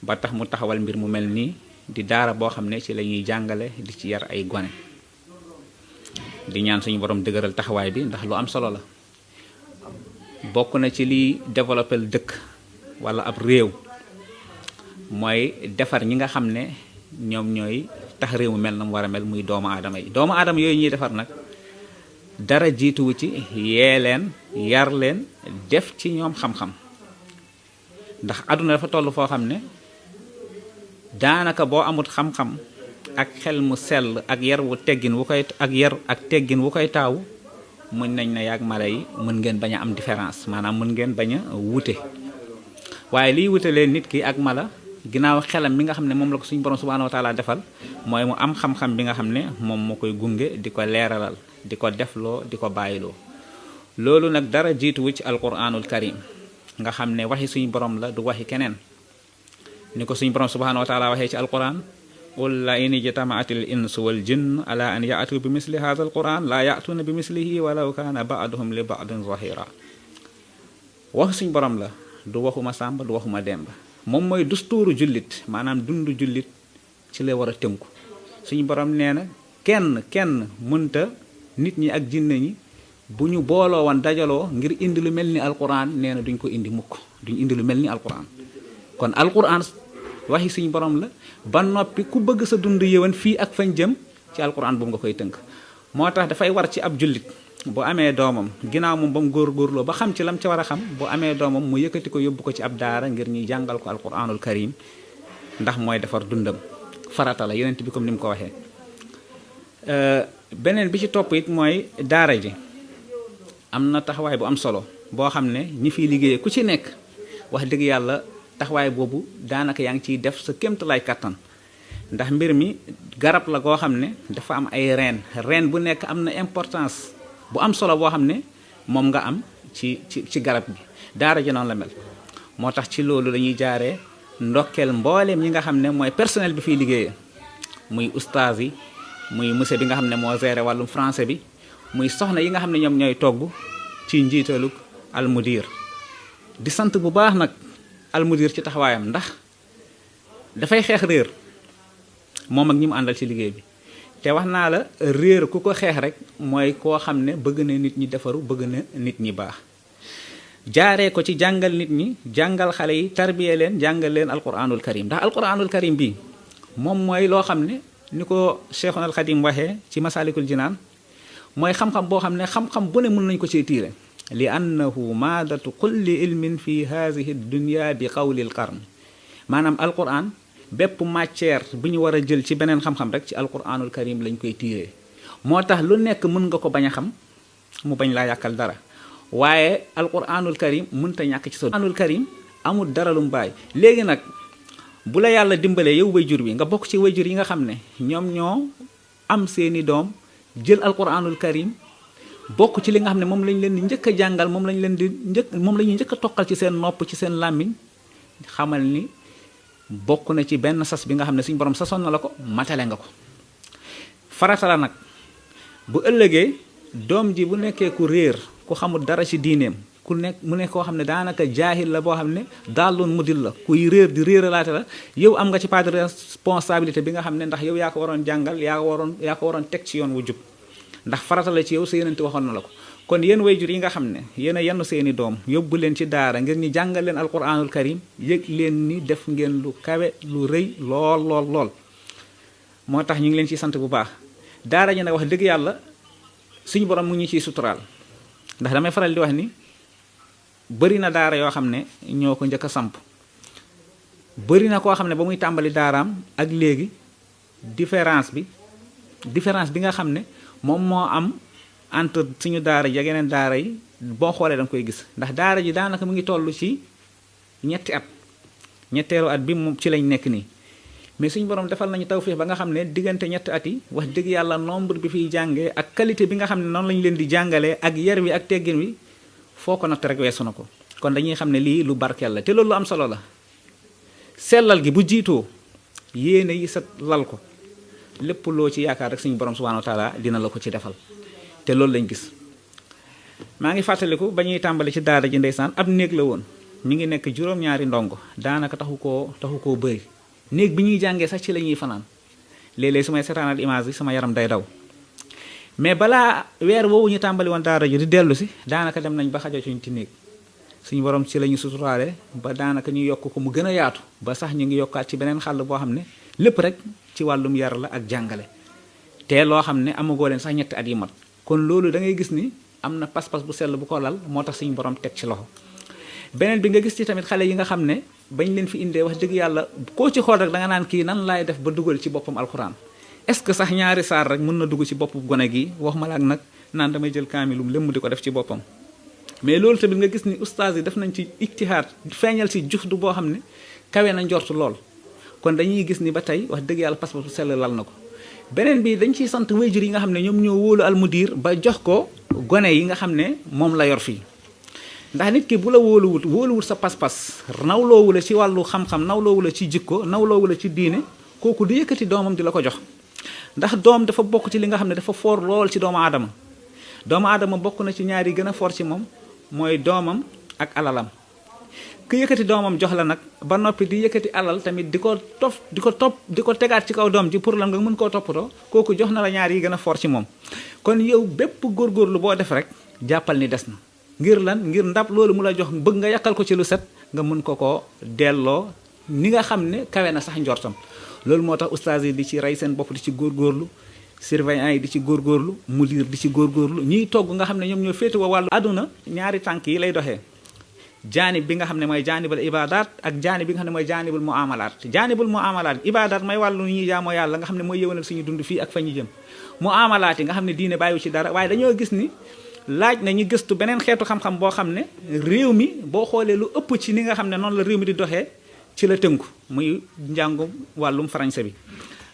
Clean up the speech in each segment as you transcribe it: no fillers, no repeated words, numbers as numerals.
ba tax mu taxawal mbir mu mel nii di daara boo xam ne ci la ñuy jàngale di ci yar ay gone di ñaan suñu borom dëgëral taxawaay bi ndax lu am solo la. bokk na ci liy développé dëkk wala ab réew mooy defar ñi nga xam ne ñoom ñooy tax réew mu mel na mu war a mel muy doomu aadama yi. doomu aadama yooyu ñuy defar nag dara jiituwu ci yee leen yar leen def ci ñoom xam-xam ndax àdduna dafa toll foo xam ne daanaka boo amut xam-xam ak xel mu sell ak yar wu teggin wu koy ak yar ak teggin wu koy taawu mën nañ na yaag mala yi mën ngeen bañ a am différence maanaam mën ngeen bañ a wute waaye liy wutalee nit ki ak mala ginnaaw xelam mi nga xam ne moom la ko suñu borom subhanahu wa taala defal mooy mu am xam-xam bi nga xam ne moom moo koy gunge di ko leeralal di ko defloo di ko bàyyiloo loolu nag dara jiituwu ci alquranul karim nga xam ne waxi suñu borom la du waxi keneen ni ko suñu borom subhanahu wa taala waxee ci alquran qul la in ijtamaatil insu wal jinn ala an yaatu bi misli hadha alquran la yaatuna bi mislihi walaw kana ba'duhum li ba'din zahira wax suñ borom la du waxuma sàmba du waxuma demba moom mooy dustuuru jullit maanaam dundu jullit ci la war a tënku suñu borom nee na kenn mënta nit ñi ak jinne ñi bu ñu booloo woon dajaloo ngir indi lu mel ni alquran nee na duñ ko indi mukk duñ indi lu mel ni alquran kon alquran waxi suñu borom la ba noppi ku bëgg sa dund yëwan fii ak fañ jëm ci alquran boobu nga koy tënk moo tax dafay war ci ab jullit bu amee doomam ginnaaw moom ba mu góorgóorloo ba xam ci lam ca war a xam bu amee doomam mu yëkkati ko yóbbu ko ci ab daara ngir ñuy jàngal ko alquranul karim ndax mooy defar dundam farata la yonent bi comme ni mu ko waxee. beneen bi ci topp it mooy daara ji am na taxawaay bu am solo boo xam ne ñi fiy liggéeyee ku ci nekk wax dëgg yàlla taxawaay boobu daanaka yaa ngi ciy def sa kéemtalaay kattan ndax mbir mi garab la goo xam ne dafa am ay reen bu nekk am na importance bu am solo boo xam ne moom nga am ci garab bi daara ji noonu la mel moo tax ci loolu lañuy jaaree ndokkeel mbooleem ñi nga xam ne mooy personnel bi fiy liggéeyee muy ustaas yi muy monsieur bi nga xam ne moo géré wàllum français bi muy soxna yi nga xam ne ñoom ñooy togg ci njiitalug almudir di sant bu baax nag almudir ci taxawaayam ndax dafay xeex réer moom ak ñi mu àndal ci liggéey bi te wax naa la réer ku ko xeex rek mooy koo xam ne bëgg na nit ñi defaru bëgg na nit ñi baax jaaree ko ci jàngal nit ñi jàngal xale yi tarbiye leen jàngal leen alquranul karim ndax alquranul karim bii moom mooy loo xam ne ni ko Cheikhul Khadim waxee ci masalikul jinaan mooy xam-xam boo xam ne xam-xam bu ne mën nañ ko ci tiire li annahu maadatu kulli ilmin fi haadihi dunya bi qawlil qarn maanaam alquran bépp matière bu ñu war a jël ci beneen xam-xam rek ci alquranul karim lañ koy tiiree moo tax lu nekk mën nga ko bañ a xam mu bañ laa yàkkal dara waaye alquranul karim mënta ñàkk ci sa alquranul karim amul dara lu mu bàyyi léegi nag bu la yàlla dimbalee yow wayjur bi nga bokk ci wayjur yi nga xam ne ñoom ñoo am seeni doom jël alquranul karim bokk ci li nga xam ne moom lañ leen di njëkk a jàngal moom la ñuy njëkk a toqal ci seen nopp ci seen làmmiñ xamal ni bokk na ci benn sas bi nga xam ne suñu borom sasoon na la ko matale nga ko farata la nag bu ëllëgee doom ji bu nekkee ku réer ku xamul dara ci diineem ku nekk mu nekk koo xam ne daanaka jaahil la boo xam ne daaloon mudil la kuy réer di réeralaate la yow am nga ci part de responsabilité bi nga xam ne ndax yow yaa ko waroon jàngal yaa ko waroon teg ci yoon wu jub ndax farata la ci yow sa yénanti waxoon na la ko kon yéen wayjur yi nga xam ne yéen a yenn seeni doom yóbbu leen ci daara ngir ñu jàngal leen alquranul karim yëg leen ni def ngeen lu kawe lu rëy lool moo tax ñu ngi leen ciy sant bu baax daara ji nag wax dëgg yàlla suñu borom mu ngi ciy suturaal ndax damay faral di wax ni bëri na daara yoo xam ne ñoo ko njëkk a samp bëri na koo xam ne ba muy tàmbali daaraam ak léegi différence bi nga xam ne moom moo am entre suñu daara ji ak yeneen daara yi boo xoolee danga koy gis ndax daara ji daanaka mu ngi toll ci ñetteelu at bi moom ci lañ nekk nii mais suñu borom defal nañu tawfiix ba nga xam ne diggante ñetti at yi wax dëgg yàlla nombre bi fiy jàngee ak qualité bi nga xam ne noonu lañu leen di jàngalee ak yar wi ak teggin wi foo ko natt rek weesu na ko kon dañuy xam ne lii lu barkeel la te loolu lu am solo la sellal gi bu jiitoo yéene yi sa lal ko lépp loo ci yaakaar rek suñu borom subhanahu wa taala dina la ko ci defal te loolu lañ gis maa ngi fàttaliku ba ñuy tàmbali ci daara ji ndeysaan ab néeg la woon mi ngi nekk juróom-ñaari ndongo daanaka taxu koo bëri néeg bi ñuy jàngee sax ci la ñuy fanaan léeg-léeg su may seetaanal image bi sama yaram day daw. mais balaa weer woowu ñu tàmbali woon daara ji di dellu si daanaka dem nañ ba xajoo ci néeg suñu borom ci la ñu suturaale ba daanaka ñu yokk ko mu gën a yaatu ba sax ñu ngi yokkaat ci beneen xàll boo xam ne lépp rek ci wàllum yar la ak jàngale te loo xam ne amagoo leen sax ñetti at yi mat kon loolu da ngay gis ni am na pas-pas bu sell bu ko lal moo tax suñu borom teg ci loxo. beneen bi nga gis ci tamit xale yi nga xam ne bañ leen fi indee wax dëgg yàlla koo ci xool rek da nga naan kii nan laay def ba dugal ci boppam alxuraan est-ce que sax ñaari saar rek mën na dugg ci bopp gone gi wax ma la ak nag naan damay jël kaamilum lëmm di ko def ci boppam. mais loolu tamit nga gis ni ustaas yi def nañ ci ijtihaad feeñal ci juhdu boo xam ne kawe na njortu lool kon dañuy gis ni ba tey wax dëgg yàlla pas-pas bu sell lal na ko. beneen bi dañ ciy sant wayjur yi nga xam ne ñoom ñoo wóolu almudir ba jox ko gone yi nga xam ne moom la yor fii ndax nit ki bu la wóoluwut sa pas-pas nawloowu la ci wàllu xam-xam nawloowu la ci jikko nawloowu la ci diine kooku du yëkkati doomam di la ko jox ndax doom dafa bokk ci li nga xam ne dafa foor lool ci doomu aadama bokk na ci ñaar yi gën a foor ci moom mooy doomam ak alalam ku yëkkati doomam jox la nag ba noppi di yëkkati alal tamit di ko tegaat ci kaw doom ji pour lan nga mën koo toppatoo kooku jox na la ñaar yi gën a foor ci moom kon yow bépp góorgóorlu boo def rek jàppal ni des na ngir lan ngir ndab loolu mu la jox bëgg nga yàkkal ko ci lu set nga mën ko delloo ni nga xam ne kawe na sax njortam loolu moo tax ustaas yi di ci rey seen bopp di ci góorgóorlu surveillant yi di ci góorgóorlu mudir di ci góorgóorlu ñiy togg nga xam ne ñoom ñoo féete wa wàllu àdduna ñaari tànk yi lay doxee jaanib bi nga xam ne mooy jaanibul ibadat ak jaanib bi nga xam ne mooy jaanibul muamalaat ibadat mooy wàllu ñuy jaamoo yàlla nga xam ne mooy yëwanal suñu dund fii ak fa ñu jëm muamalaat yi nga xam ne diine bàyyiwu ci dara waaye dañoo gis ni laaj na ñu gëstu beneen xeetu xam-xam boo xam ne réew mi boo xoolee lu ëpp ci ni nga xam ne noonu la réew mi di doxee ci la tënku muy njàngum wàllum français bi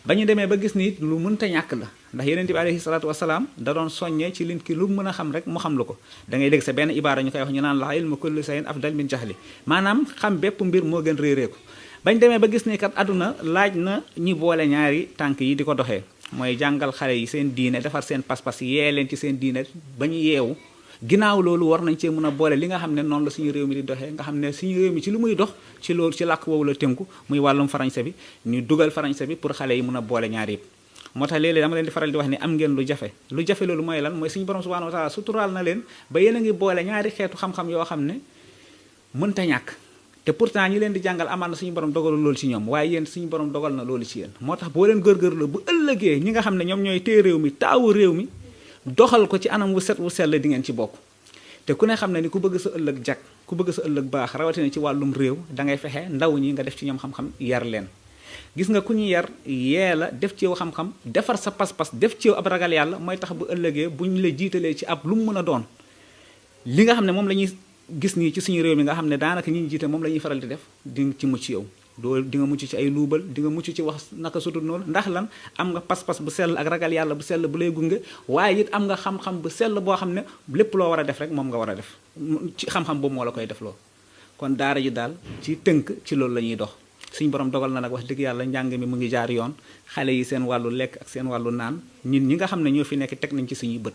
ba ñu demee ba gis ni lu mënta ñàkk la ndax yonent bi alayhi salaatu wasalaam da doon soññee ci nit ki lu mën a xam rek mu xam lu ko da ngay dégg sa benn ibaara ñu koy wax ñu naan la ilmu kulli shay'in afdal min jahli maanaam xam bépp mbir moo gën réeree ko bañ demee ba gis ni kat àdduna laaj na ñi boole ñaari tànk yi di ko doxee mooy jàngal xale yi seen diine defar seen pas-pas yee leen ci seen diine ba ñu yeewu ginnaaw loolu war nañ cee mën a boole li nga xam ne noonu la suñu réew mi di doxee nga xam ne suñu réew mi ci lu muy dox ci loolu ci làkk woowu la tënku muy wàllum français bi ñu dugal français bi pour xale yi mën a boole ñaar yëpp moo tax léeg-léeg dama leen di faral di wax ni am ngeen lu jafe loolu mooy lan mooy suñu borom subhanahu wa taala suturaal na leen ba yéen a ngi boole ñaari xeetu xam-xam yoo xam ne mënta ñàkk te pourtant ñi leen di jàngal amaan na suñu borom dogalul loolu ci ñoom waaye yéen suñu borom dogal na loolu ci yéen moo tax boo leen góorgóorlu bu ëllëgee ñi nga xam ne ñoom ñooy téye réew mi taawu réew mi doxal ko ci anam wu set wu sell di ngeen ci bokk te ku ne xam ne ni ku bëgg sa ëllëg jag ku bëgg sa ëllëg baax rawatina ci wàllum réew da ngay fexe ndaw ñi nga def ci ñoom xam-xam yar leen gis nga ku ñu yar yee la def ci yow xam-xam defar sa pas-pas def ci yow ab ragal yàlla mooy tax bu ëllëgee bu ñu la jiitalee ci ab lu mu mën a doon li nga xam ne moom la ñuy gis nii ci suñu réew mi nga xam ne daanaka ñi ñu jiite moom la ñuy faral di def di ci mucc yow doo di nga mucc ci ay luubal di nga mucc ci wax naka sudul noonu ndax lan am nga pas-pas bu sell ak ragal yàlla bu sell bu lay gunge waaye it am nga xam-xam bu sell boo xam ne lépp loo war a def rek moom nga war a def ci xam-xam boobu moo la koy def loo kon daara ji daal ci tënk ci loolu la ñuy dox suñu borom dogal na nag wax dëgg yàlla njàng mi mu ngi jaar yoon xale yi seen wàllu lekk ak seen wàllu naan ñun ñi nga xam ne ñoo fi nekk teg nañ ci suñuy bët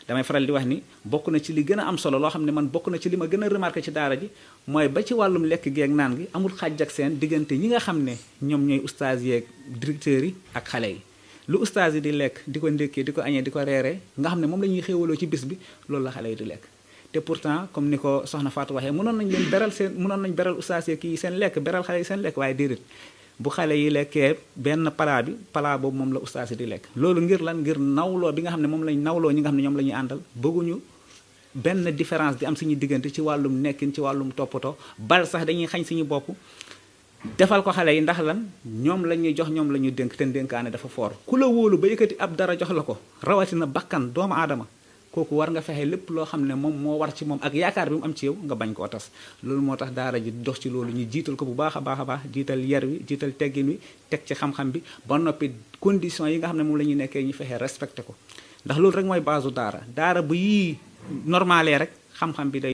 damay faral di wax ni bokk na ci li gën a am solo loo xam ne man bokk na ci li ma gën a remarqué ci daara ji mooy ba ci wàllum lekk geeg naan gi amul xàjj ak seen diggante ñi nga xam ne ñoom ñooy ustaas yeeg directeurs yi ak xale yi lu ustaas yi di lekk di ko ndékkee di ko añee di ko reeree nga xam ne moom la ñuy xéewaloo ci bis bi loolu la xale yi di lekk te pourtant comme ni ko soxna Fatou waxee mënoon nañ beral ustaas yeeg kii seen lekk beral xale yi seen lekk waaye déedéet bu xale yi lekkee benn palaa boobu moom la ustaas yi di lekk loolu ngir lan ngir nawloo bi nga xam ne moom lañ nawloo ñi nga xam ne ñoom la ñuy àndal bëgguñu benn différence di am suñu diggante ci wàllum nekkin ci wàllum toppatoo bal sax dañuy xañ suñu bopp defal ko xale yi ndax lan ñoom la ñuy jox ñoom la ñuy dénk te dénkaane dafa foor ku la wóolu ba yëkkati ab dara jox la ko rawatina bakkan doomu aadama kooku war nga fexe lépp loo xam ne moom moo war ci moom ak yaakaar bi mu am ci yow nga bañ koo tas loolu moo tax daara ji dox ci loolu ñu jiital ko bu baax a baax jiital yar wi jiital teggin wi teg ci xam-xam bi ba noppi conditions yi nga xam ne moom la ñuy nekkee ñu fexe respecté ko ndax loolu rek mooy base daara bu yii normalé rek xam-xam bi day